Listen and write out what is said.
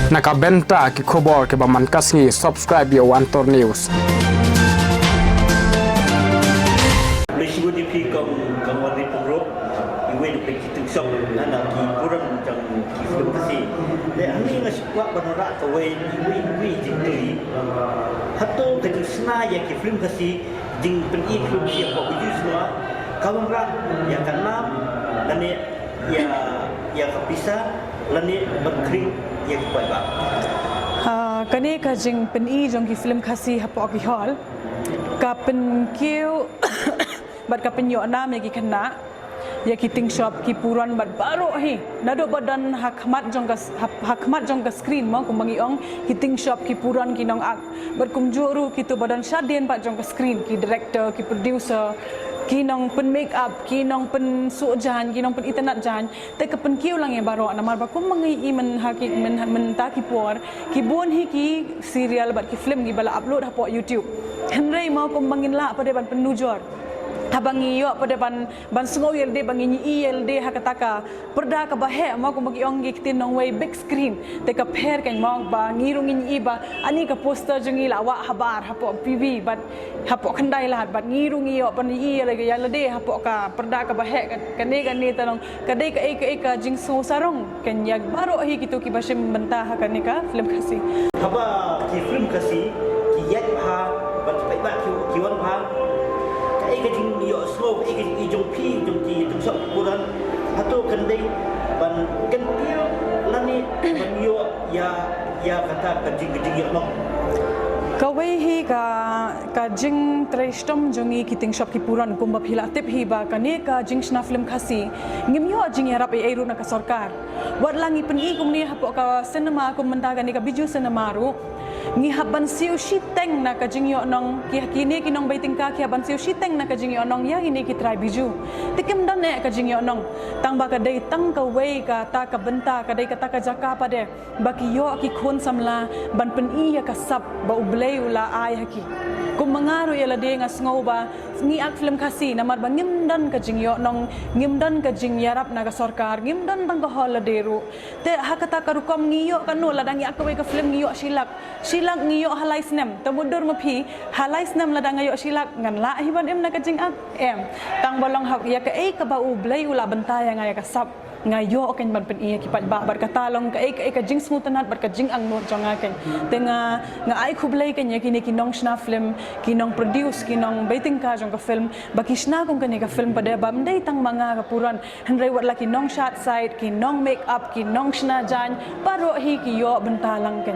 Nakabenta ki khobor ke baman kasngi subscribe yo Antor News. Residu di pi kang wadi pengro iwe di kita sok nana ki kurang jang ki film kasi le ani ngas kwa banora to we iwe jingli hato ke sna ya ki film kasi jing pen i film ya ko uju semua kawang ra yang kanam lani ya kapisa lani berkring ya ki ba kani ka jing pen i jong ki film kasi hapo ki hall ka pen kiu bat ka penyo nam ya ki kena ya ki ting shop ki puran bat baro hi nado badan hakmat jong ka screen mo kumbangi ong ki ting shop ki puran ki nong ak bat kum juru ki tu badan shadien bat jong ka screen ki director ki producer ki nong pen make up ki nong pen su jan ki nong pen internet jan te ka pen kiu lang ya baro namar ba kum mangi i men haki men ta ki por ki bon hi ki serial bat ki film ki bala upload hapo YouTube henrei mau kum mangin la pada ban penujor habangi yo pada ban sungau yelde bangi ni yelde hakataka perda ka bahe ma ko bagi ong gitin nong way big screen te ka pher kan ma ba ngirung ni iba ani ka poster jungi la wa habar hapo PV bat hapo khandai la bat ngirung yo pan ni yele ga yelde hapo ka perda ka bahe kane tanong kadai ka ka jing sungau sarong kan yag baro hi kitu ki basim benta hakane ka film kasi haba ki film kasi ki yat ha bat pai ba ki wan ha cái jing yo slow cái jong pi jong ti tung sok kuran atau kendai ban kentil lani ban yo ya kata kajing yo long kawai hi ka jing trestom jongi kiting shop ki puran kumba phila tip hi ba kane ka jing sna film khasi ngim yo jing yarap e ru na ka sarkar wat langi pen i kum ni hapo ka cinema kum menta ka ni ka biju cinema ru ngi haban siu shiteng na ka jing yo nong ki kini ki nong baiting ka ki haban siu shiteng na ka jing yo nong ya ini ki try biju tikim dan ne ka jing yo nong tang ba ka dei tang ka wei ka ta ka benta ka dei ka ta ka jaka pade ba ki yo ki khon samla ban pen i ya ka sap ba ublei ula ai haki kum mangaru ya la de ngas ngau ba ngi ak film kasi namar ba ngim dan ka jing yo nong ngim dan ka jing yarap na ka sarkar ngim dan tang ka hol la deru te hakata ka rukom ngi yo ka no la dangi ak ka film ngi yo silak ngi yo halai snem tamudur mapi halai snem la dangi yo silak ngan la hiban em na ka jing ak em tang balong hak ya ka ka ba ublei ula bentaya nga ya ka sap ngayo ken ban pen iya ki pat ba bar katalong ka jing smutanat bar ka jing ang no jonga ken tenga nga ai khublei ken ya kini ki nong shna film ki nong produce ki nong baiting ka jong ka film ba ki shna kong ken ka film pada ba mdei tang manga ka puran henrei wat la ki nong shot side ki nong make up ki nong shna jan paro hi ki yo bentalang ken